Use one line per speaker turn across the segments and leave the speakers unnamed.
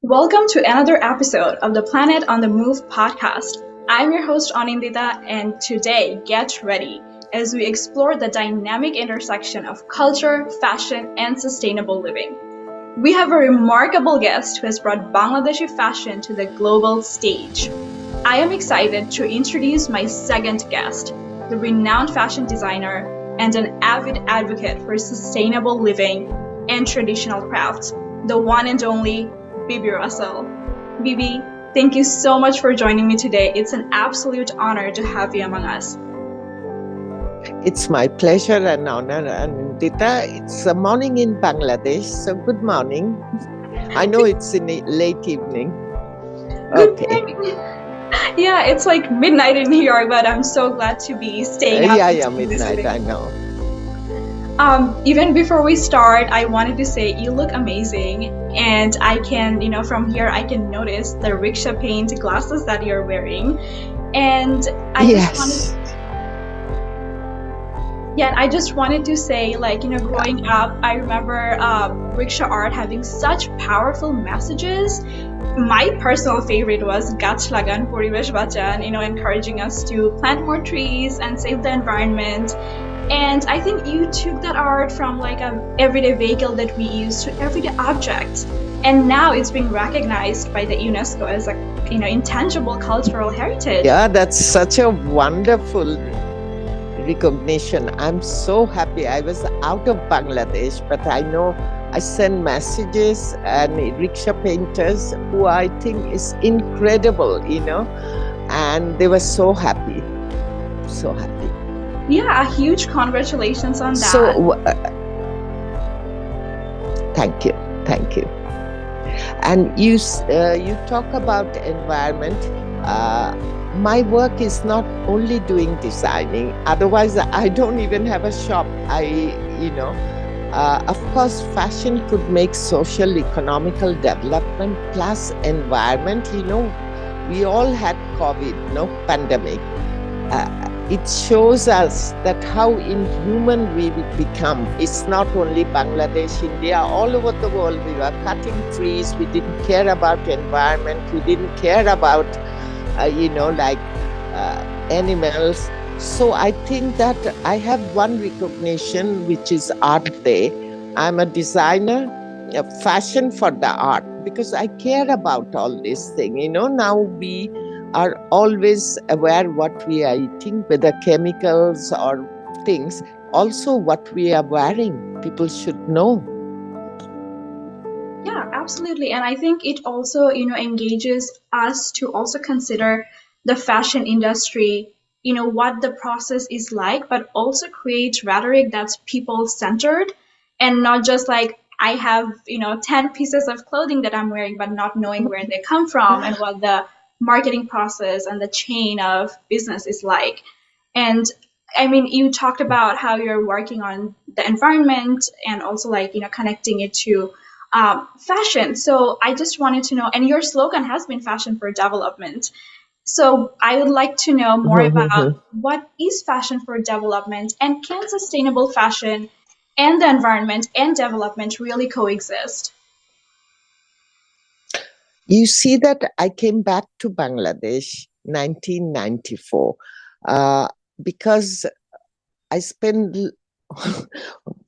Welcome to another episode of the Planet on the Move podcast. I'm your host Anindita, and today get ready as we explore the dynamic intersection of culture, fashion, and sustainable living. We have a remarkable guest who has brought Bangladeshi fashion to the global stage. I am excited to introduce my second guest, the renowned fashion designer and an avid advocate for sustainable living and traditional crafts, the one and only Bibi Russell. Bibi, thank you so much for joining me today. It's an absolute honor to have you among us.
It's my pleasure and honor, Anindita. It's a morning in Bangladesh, so good morning. I know it's in the late evening.
Okay. Yeah, it's like midnight in New York, but I'm so glad to be staying up.
Yeah, midnight, I know.
Even before we start, I wanted to say you look amazing, and I can, from here I can notice the rickshaw paint glasses that you're wearing, and I just wanted to say, growing up, I remember rickshaw art having such powerful messages. My personal favorite was Gach Lagan Poribesh Bachan, encouraging us to plant more trees and save the environment. And I think you took that art from like an everyday vehicle that we use to everyday objects. And now it's being recognized by the UNESCO as a, intangible cultural heritage.
Yeah, that's such a wonderful recognition. I'm so happy. I was out of Bangladesh, but I know I send messages and rickshaw painters who I think is incredible, and they were so happy. So happy.
Yeah, a huge congratulations on that.
So, thank you. And you talk about environment. My work is not only doing designing. Otherwise, I don't even have a shop. Of course, fashion could make social, economical development plus environment. We all had COVID, pandemic. It shows us that how inhuman we become. It's not only Bangladesh, India, all over the world. We were cutting trees. We didn't care about environment. We didn't care about, animals. So I think that I have one recognition, which is Art Day. I'm a designer of fashion for the art because I care about all this thing. Now we are always aware what we are eating, whether chemicals or things. Also what we are wearing, people should know.
Yeah, absolutely. And I think it also, engages us to also consider the fashion industry, what the process is like, but also create rhetoric that's people-centered and not just like I have, 10 pieces of clothing that I'm wearing, but not knowing where they come from and what the marketing process and the chain of business is like. And I mean, you talked about how you're working on the environment and also connecting it to fashion. So I just wanted to know, and your slogan has been fashion for development. So I would like to know more about what is fashion for development, and can sustainable fashion and the environment and development really coexist?
You see that I came back to Bangladesh 1994 because I spent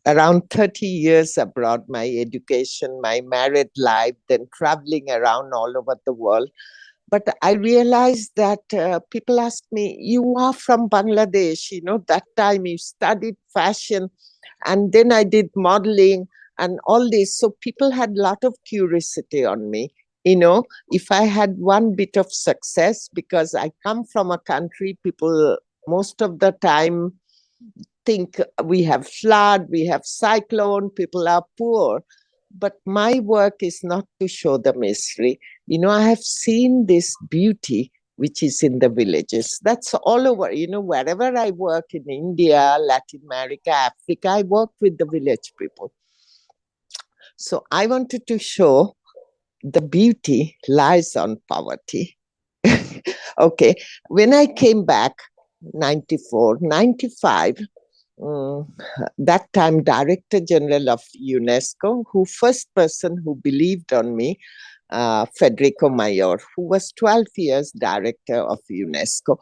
around 30 years abroad, my education, my married life, then traveling around all over the world. But I realized that people ask me, you are from Bangladesh, that time you studied fashion, and then I did modeling and all this. So people had a lot of curiosity on me. If I had one bit of success, because I come from a country, people most of the time think we have flood, we have cyclone, people are poor. But my work is not to show the misery. I have seen this beauty which is in the villages. That's all over. Wherever I work in India, Latin America, Africa, I work with the village people. So I wanted to show the beauty lies on poverty. Okay. When I came back, 94, 95, that time Director General of UNESCO, who first person who believed on me, Federico Mayor, who was 12 years director of UNESCO.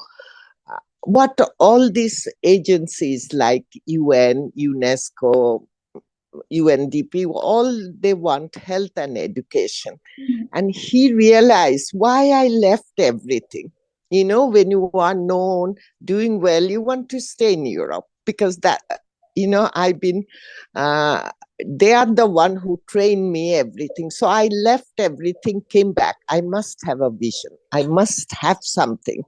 What all these agencies like UN, UNESCO, UNDP, all they want health and education. And he realized why I left everything. You know, when you are known, doing well, you want to stay in Europe because that, you know, I've been, they are the one who trained me everything. So I left everything, came back. I must have a vision. I must have something.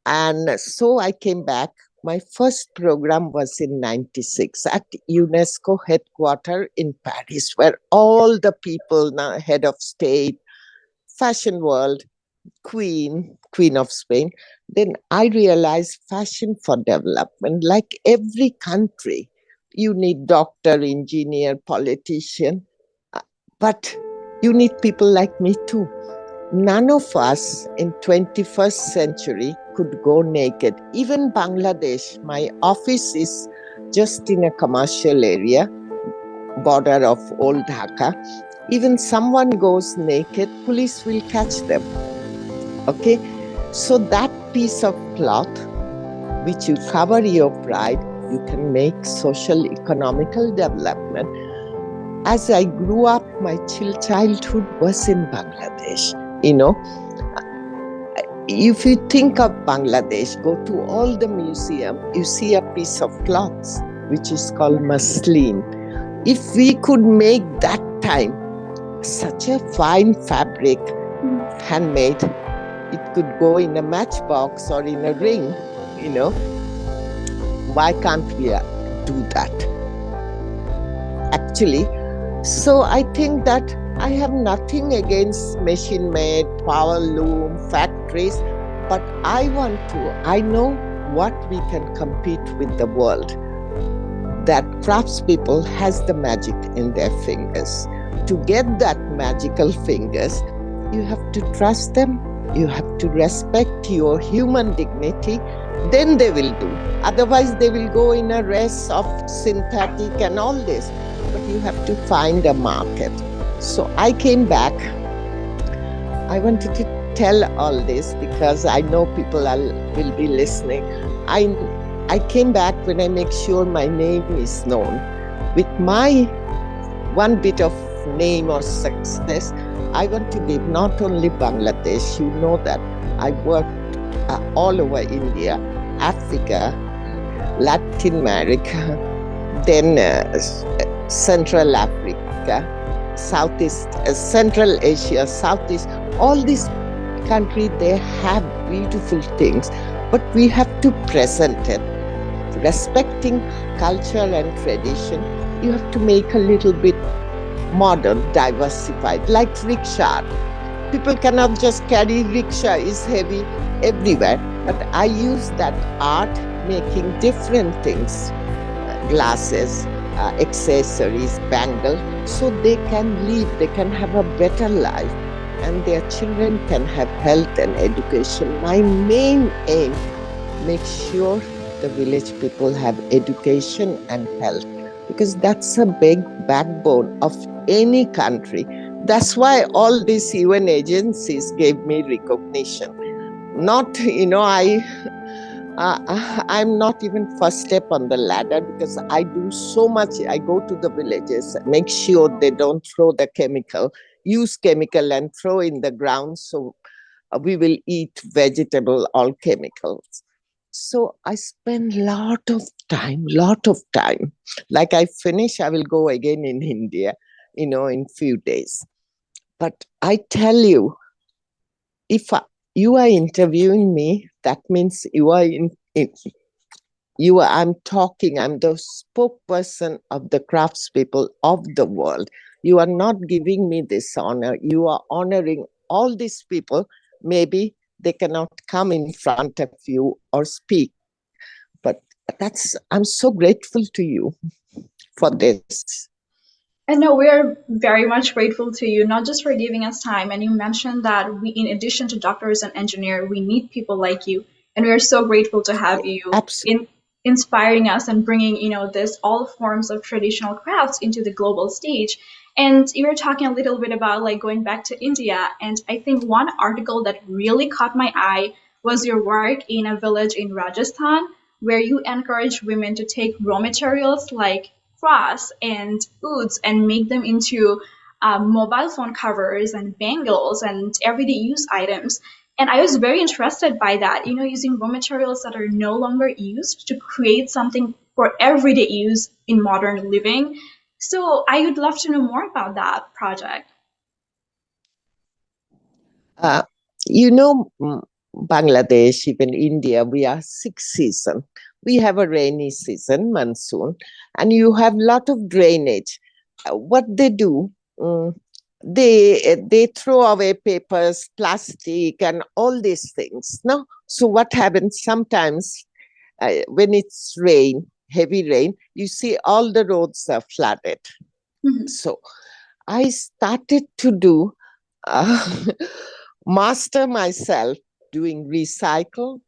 And so I came back. My first program was in 96 at UNESCO headquarters in Paris, where all the people, now head of state, fashion world, Queen of Spain. Then I realized fashion for development, like every country, you need doctor, engineer, politician, but you need people like me too. None of us in 21st century could go naked. Even Bangladesh, my office is just in a commercial area, border of old Dhaka. Even someone goes naked, police will catch them. Okay, so that piece of cloth which you cover your pride, you can make social economical development. As I grew up, my childhood was in Bangladesh. You know, if you think of Bangladesh, go to all the museum, you see a piece of cloth which is called muslin. If we could make that time such a fine fabric, handmade, it could go in a matchbox or in a ring, you know. Why can't we do that? Actually, so I think that I have nothing against machine made, power loom, factories, but I know what we can compete with the world. That craftspeople has the magic in their fingers. To get that magical fingers, you have to trust them, you have to respect your human dignity, then they will do. Otherwise, they will go in a race of synthetic and all this. But you have to find a market. So I came back. I wanted to tell all this because I know people will be listening. I came back when I make sure my name is known. With my one bit of name or success, I want to give not only Bangladesh, you know that I worked all over India, Africa, Latin America, then Central Africa, Southeast, Central Asia, Southeast, all these countries, they have beautiful things, but we have to present it. Respecting culture and tradition, you have to make a little bit modern, diversified, like rickshaw. People cannot just carry rickshaw, is heavy everywhere. But I use that art making different things, glasses, accessories, bangle, so they can live, they can have a better life, and their children can have health and education. My main aim, make sure the village people have education and health, because that's a big backbone of any country. That's why all these UN agencies gave me recognition. Not, I'm not even first step on the ladder because I do so much. I go to the villages, make sure they don't throw the chemical, use chemical and throw in the ground. So we will eat vegetable, all chemicals. So I spend lot of time. Like I finish, I will go again in India, in few days. But I tell you, if you are interviewing me, that means you are I'm talking, I'm the spokesperson of the craftspeople of the world. You are not giving me this honor. You are honoring all these people. Maybe they cannot come in front of you or speak, but I'm so grateful to you for this.
And no, we are very much grateful to you, not just for giving us time. And you mentioned that we, in addition to doctors and engineers, we need people like you. And we are so grateful to have you in inspiring us and bringing, this all forms of traditional crafts into the global stage. And you were talking a little bit about like going back to India, and I think one article that really caught my eye was your work in a village in Rajasthan where you encourage women to take raw materials like grass and woods and make them into mobile phone covers and bangles and everyday use items. And I was very interested by that, using raw materials that are no longer used to create something for everyday use in modern living. So I would love to know more about that project.
Uh, you know, Bangladesh, even India, we are 6 seasons. We have a rainy season, monsoon, and you have lot of drainage. What they do, they throw away papers, plastic, and all these things. No, so what happens sometimes when it's rain, heavy rain, you see all the roads are flooded.
Mhm.
So I started to do uh, master myself doing recycle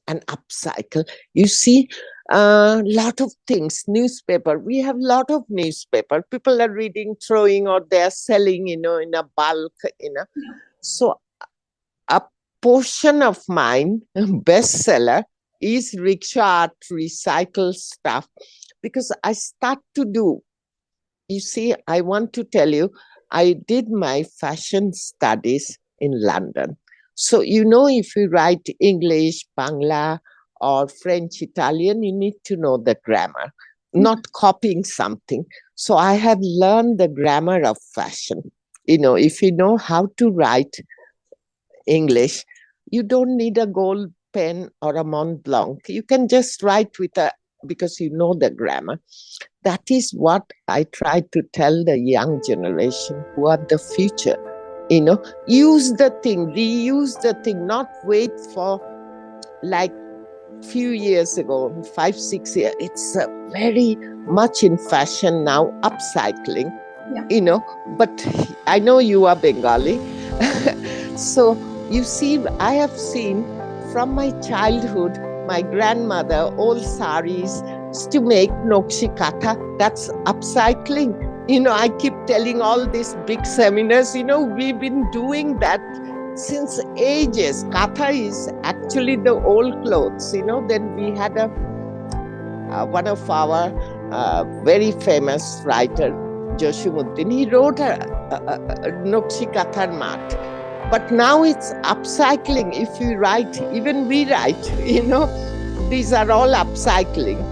and upcycle. You see, a lot of things. Newspaper. We have a lot of newspaper. People are reading, throwing, or they're selling. In a bulk. So a portion of mine bestseller is rickshaw art recycle stuff because I start to do. You see, I want to tell you, I did my fashion studies in London. So, if you write English, Bangla, or French, Italian, you need to know the grammar, not copying something. So, I have learned the grammar of fashion. If you know how to write English, you don't need a gold pen or a Mont Blanc. You can just write because you know the grammar. That is what I try to tell the young generation who are the future. Use the thing, reuse the thing, not wait for like few years ago, 5, 6 years. It's very much in fashion now, upcycling.
Yeah.
But I know you are Bengali. So you see, I have seen from my childhood, my grandmother, old saris to make nokshi katha. That's upcycling. I keep telling all these big seminars, we've been doing that since ages. Katha is actually the old clothes. Then we had one of our very famous writer, Joshimuddin, he wrote a Nokshi Kathar Mat. But now it's upcycling. If you write, even we write, these are all upcycling,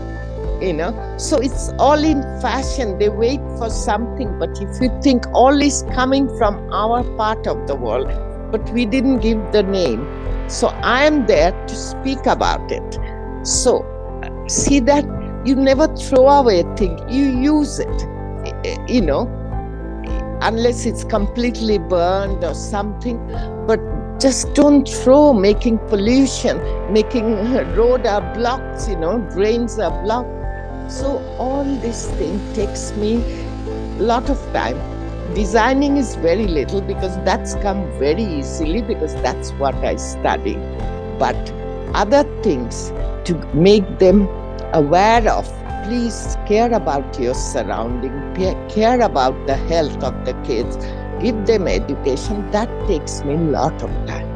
So it's all in fashion. They wait for something. But if you think all is coming from our part of the world, but we didn't give the name. So I am there to speak about it. So see that you never throw away a thing, you use it, unless it's completely burned or something. But just don't throw, making pollution, making road are blocked, drains are blocked. So all this thing takes me a lot of time. Designing is very little because that's come very easily because that's what I study. But other things to make them aware of, please care about your surrounding, care about the health of the kids, give them education. That takes me a lot of time.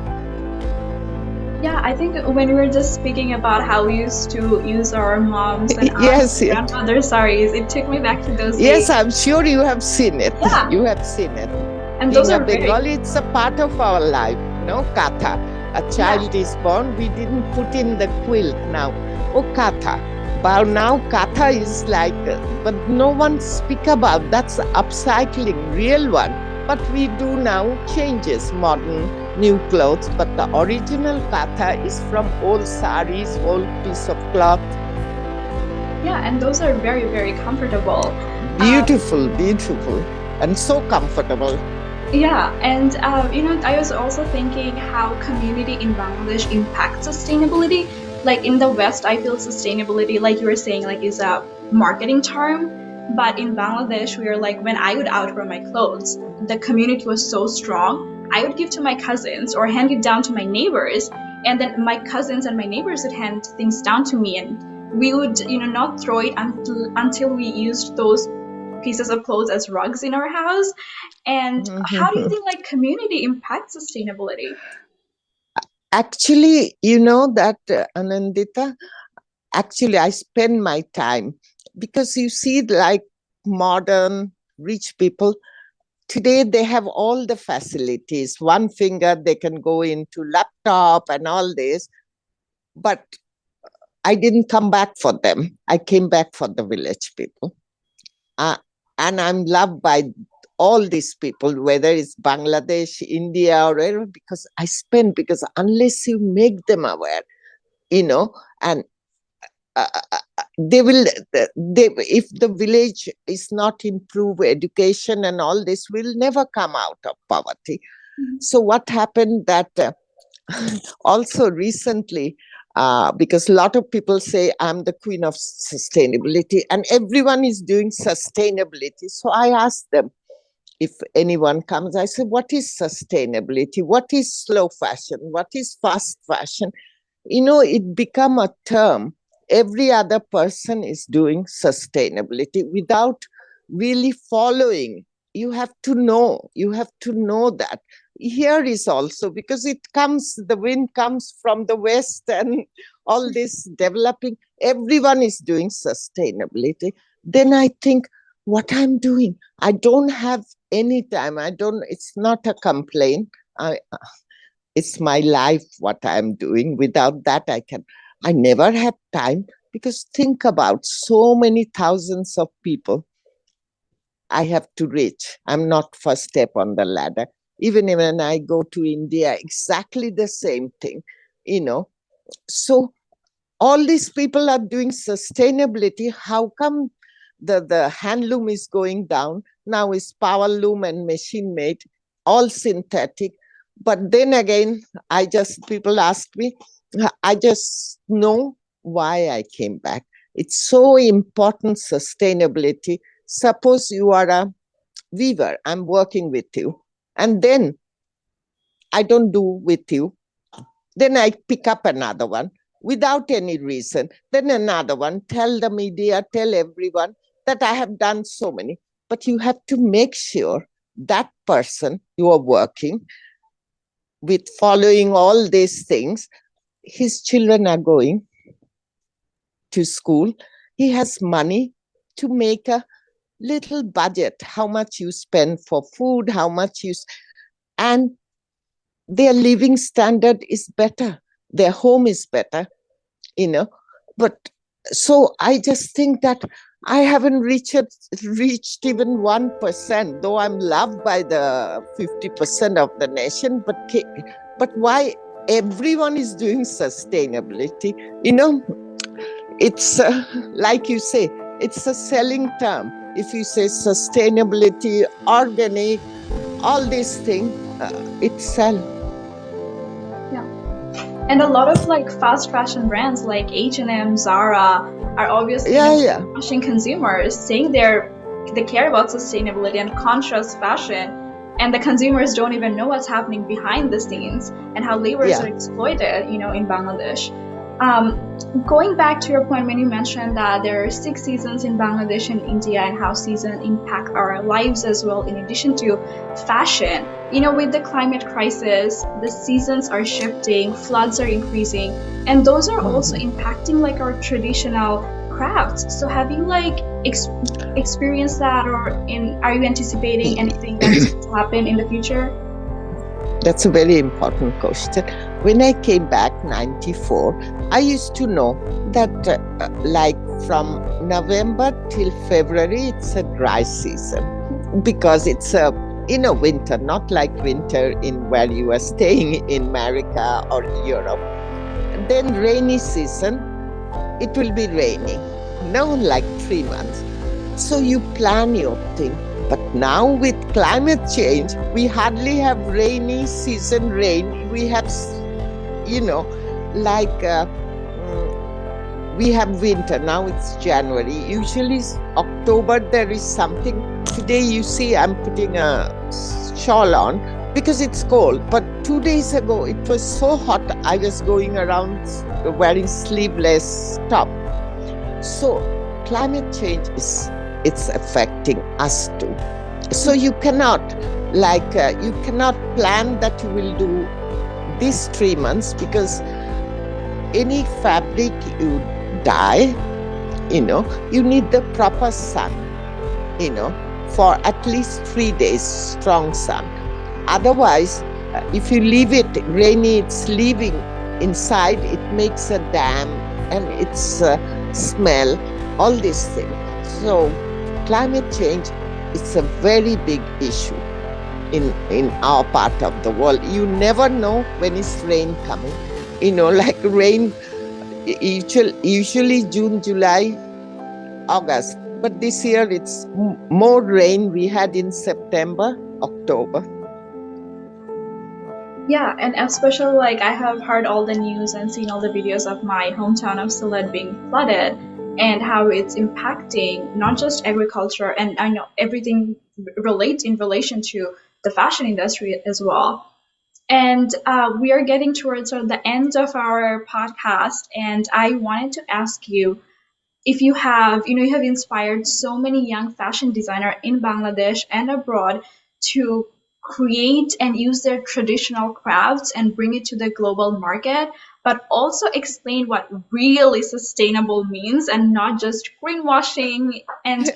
Yeah, I think when we were just speaking about how we used to use our moms and
yes,
grandmother's saris, it took me back to those days.
Yes, I'm sure you have seen it.
Yeah.
You have seen it.
And
Being
those are
Bengali, it's a part of our life, Katha. A child is born, we didn't put in the quilt now. Oh, Katha. But now Katha is like, but no one speak about, that's upcycling, real one. But we do now changes, modern, new clothes. But the original Katha is from old saris, old piece of cloth.
Yeah, and those are very, very comfortable.
Beautiful, beautiful, and so comfortable.
Yeah, and I was also thinking how community in Bangladesh impacts sustainability. Like in the West, I feel sustainability, like you were saying, like is a marketing term. But in Bangladesh, we are like, when I would outgrow my clothes, the community was so strong. I would give to my cousins or hand it down to my neighbors, and then my cousins and my neighbors would hand things down to me, and we would, not throw it until we used those pieces of clothes as rugs in our house. And how do you think like community impacts sustainability?
Actually, you know that, Anandita, actually, I spend my time because you see, like modern rich people, today they have all the facilities. One finger, they can go into laptop and all this. But I didn't come back for them. I came back for the village people. Uh, and I'm loved by all these people, whether it's Bangladesh, India, or wherever, because unless you make them aware, you know, and they will, if the village is not improved, education and all this will never come out of poverty. So what happened that also recently, because a lot of people say I'm the queen of sustainability and everyone is doing sustainability. So I asked them, if anyone comes, I say, what is sustainability? What is slow fashion? What is fast fashion? You know, it become a term. Every other person is doing sustainability without really following. You have to know that. Here is also, because the wind comes from the west and all this developing, everyone is doing sustainability. Then I think, what I'm doing, I don't have any time. It's not a complaint. It's my life, what I'm doing. Without that, I never had time, because think about so many thousands of people I have to reach. I'm not first step on the ladder. Even when I go to India, exactly the same thing, you know. So all these people are doing sustainability. How come the handloom is going down? Now is power loom and machine made, all synthetic. But then again, people ask me, I just know why I came back. It's so important, sustainability. Suppose you are a weaver, I'm working with you, and then I don't do with you. Then I pick up another one without any reason. Then another one, tell the media, tell everyone that I have done so many. But you have to make sure that person you are working with, following all these things, his children are going to school. He has money to make a little budget, how much you spend for food, and their living standard is better. Their home is better, you know. But so I just think that I haven't reached even 1%, though I'm loved by the 50% of the nation. But why everyone is doing sustainability? You know, it's like you say, it's a selling term. If you say sustainability, organic, all these things, it sells.
Yeah. And a lot of like fast fashion brands like H&M, Zara are obviously pushing consumers, saying they care about sustainability and conscious fashion, and the consumers don't even know what's happening behind the scenes and how laborers are exploited, in Bangladesh. Going back to your point when you mentioned that there are 6 seasons in Bangladesh and India, and how seasons impact our lives as well, in addition to fashion. With the climate crisis, the seasons are shifting, floods are increasing, and those are also impacting like our traditional crafts. So have you like experienced that, or are you anticipating anything that's going to happen in the future?
That's a very important question. When I came back 94, I used to know that like from November till February, it's a dry season, because it's a winter, not like winter in where you are staying in America or Europe. Then rainy season, it will be rainy, like 3 months. So you plan your thing. But now with climate change, we hardly have rainy season rain. We have, we have winter. Now it's January. Usually October there is something. Today you see I'm putting a shawl on because it's cold. But 2 days ago it was so hot, I was going around wearing sleeveless top. So climate change is it's affecting us too. So you cannot you cannot plan that you will do these 3 months, because any fabric you dye, you need the proper sun, for at least 3 days, strong sun. Otherwise, if you leave it rainy, it's leaving inside, it makes a dam and it's smell, all these things. So climate change is a very big issue in our part of the world. You never know when is rain coming. Like rain, usually June, July, August. But this year it's more rain we had in September, October.
Yeah, and especially like I have heard all the news and seen all the videos of my hometown of Sylhet being flooded and how it's impacting not just agriculture, and I know everything relates in relation to the fashion industry as well. And we are getting towards the end of our podcast, and I wanted to ask you if you have, you have inspired so many young fashion designers in Bangladesh and abroad to create and use their traditional crafts and bring it to the global market, but also explain what really sustainable means and not just greenwashing. And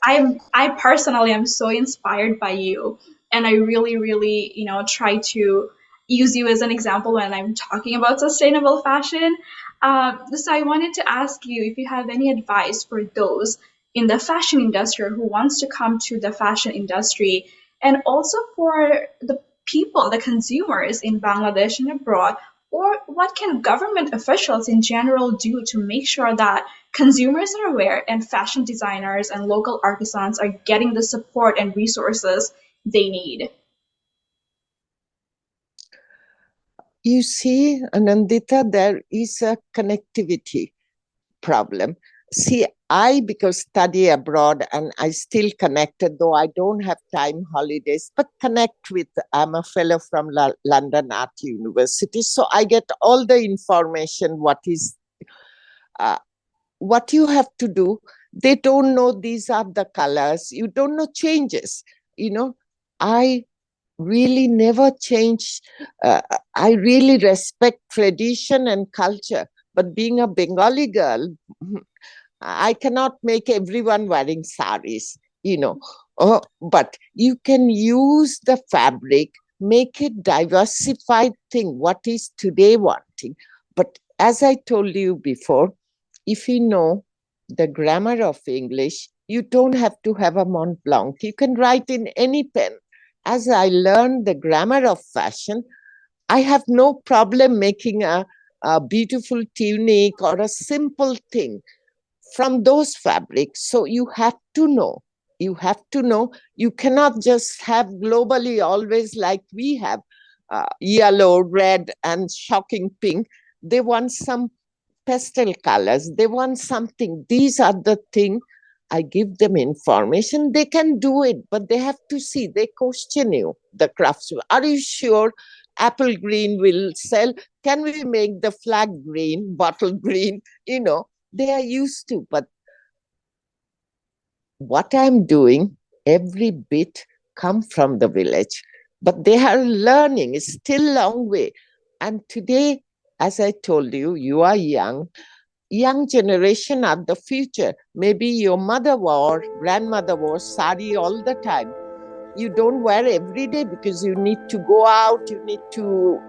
I personally am so inspired by you, and I really, really, try to use you as an example when I'm talking about sustainable fashion. So I wanted to ask you if you have any advice for those in the fashion industry who wants to come to the fashion industry, and also for the people, the consumers in Bangladesh and abroad, or what can government officials in general do to make sure that consumers are aware and fashion designers and local artisans are getting the support and resources they need?
You see, Anandita, there is a connectivity problem. See, I, because study abroad and I still connected, though I don't have time holidays, but connect with, I'm a fellow from London Art University. So I get all the information, what you have to do. They don't know these are the colors. You don't know changes. I really never change. I really respect tradition and culture. But being a Bengali girl, I cannot make everyone wearing saris, but you can use the fabric, make it diversified thing, what is today wanting. But as I told you before, if you know the grammar of English, you don't have to have a Mont Blanc. You can write in any pen. As I learned the grammar of fashion, I have no problem making a beautiful tunic or a simple thing from those fabrics. So you have to know. You cannot just have globally always like we have yellow, red, and shocking pink. They want some pastel colors. They want something. These are the things. I give them information. They can do it, but they have to see. They question you, the craftsman. Are you sure apple green will sell? Can we make the flag green, bottle green? They are used to. But what I'm doing, every bit come from the village. But they are learning. It's still a long way. And today, as I told you, you are young. Young generation are the future. Maybe your mother wore, grandmother wore sari all the time. You don't wear every day because you need to go out, you need to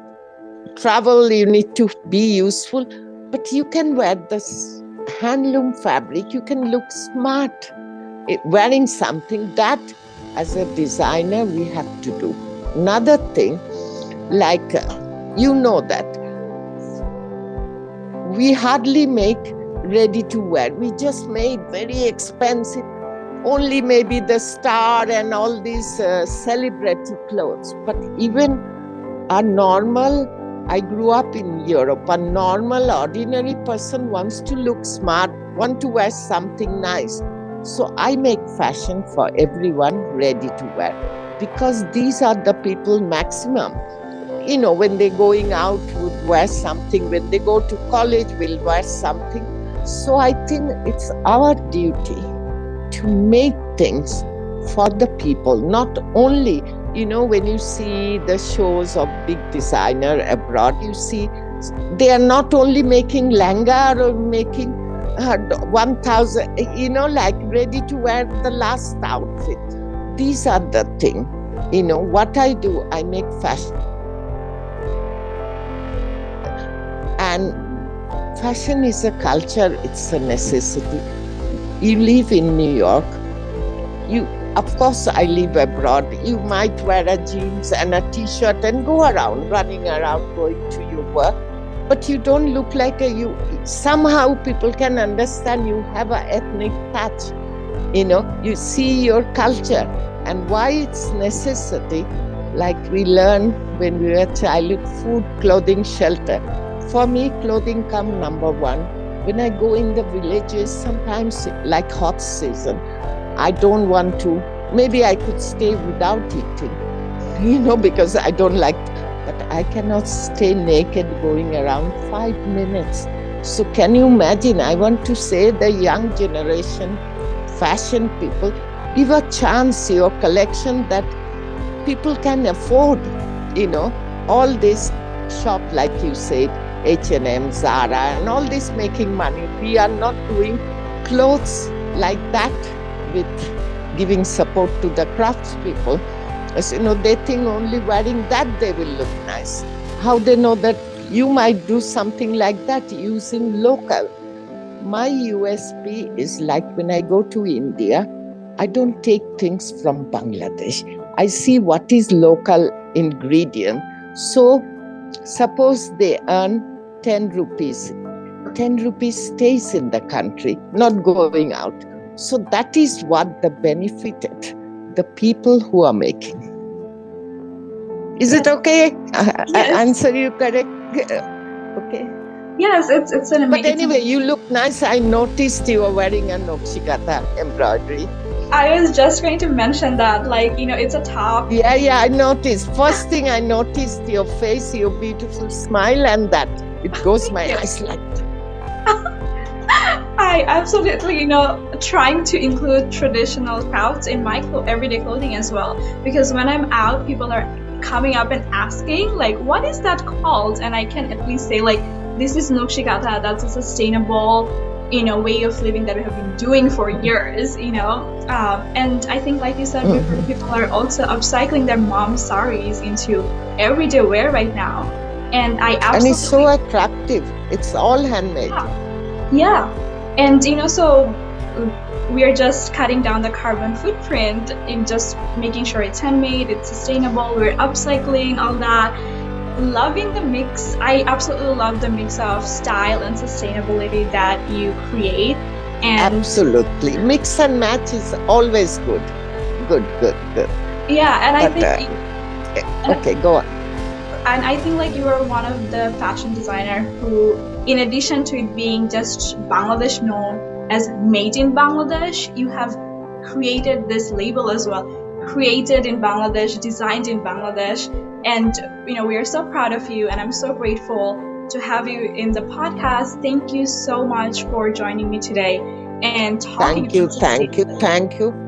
travel, you need to be useful. But you can wear this handloom fabric. You can look smart wearing something that, as a designer, we have to do. Another thing, like that we hardly make ready to wear. We just made very expensive, only maybe the star and all these celebrity clothes. But even a normal, I grew up in Europe, a normal, ordinary person wants to look smart, want to wear something nice. So I make fashion for everyone ready to wear, because these are the people maximum. When they're going out, would wear something. When they go to college, will wear something. So I think it's our duty to make things for the people, not only, when you see the shows of big designer abroad, you see they are not only making langa or making 1,000, like ready to wear the last outfit. These are the thing. What I do, I make fashion. And fashion is a culture, it's a necessity. You live in New York. Of course, I live abroad. You might wear a jeans and a t-shirt and go around, running around, going to your work. But you don't look like somehow people can understand you have an ethnic touch. You see your culture and why it's necessity. Like we learn when we were childhood, food, clothing, shelter. For me, clothing come number one. When I go in the villages, sometimes like hot season, I don't want to, maybe I could stay without eating, because I don't like, but I cannot stay naked going around 5 minutes. So can you imagine? I want to say the young generation, fashion people, give a chance your collection that people can afford, all this shop, like you said, H&M, Zara, and all this making money. We are not doing clothes like that with giving support to the craftspeople. As they think only wearing that they will look nice. How they know that you might do something like that using local? My USP is like when I go to India, I don't take things from Bangladesh. I see what is local ingredient. So suppose they earn 10 rupees. 10 rupees stays in the country, not going out. So that is what the benefited the people who are making. Is it okay?
Yes.
I answer you correct? Okay.
Yes, it's an amazing.
But anyway, you look nice. I noticed you were wearing a Nokshikata embroidery.
I was just going to mention that, it's a top.
Yeah, I noticed. First thing I noticed your face, your beautiful smile, and that it goes my eyes like that.
I absolutely, trying to include traditional crafts in my everyday clothing as well. Because when I'm out, people are coming up and asking, what is that called? And I can at least say, this is Nokshikata. That's a sustainable, way of living that we have been doing for years, and I think, like you said, people are also upcycling their mom saris into everyday wear right now, and
and it's so attractive. It's all handmade.
Yeah. And so we are just cutting down the carbon footprint in just making sure it's handmade, it's sustainable, we're upcycling all that. Loving the mix. I absolutely love the mix of style and sustainability that you create. And
absolutely, mix and match is always good. Good.
Yeah, and I think
okay, go on.
And I think you are one of the fashion designer who, in addition to it being just Bangladesh known as made in Bangladesh, you have created this label as well. Created in Bangladesh, designed in Bangladesh. And, we are so proud of you, and I'm so grateful to have you in the podcast. Thank you so much for joining me today and talking.
Thank you.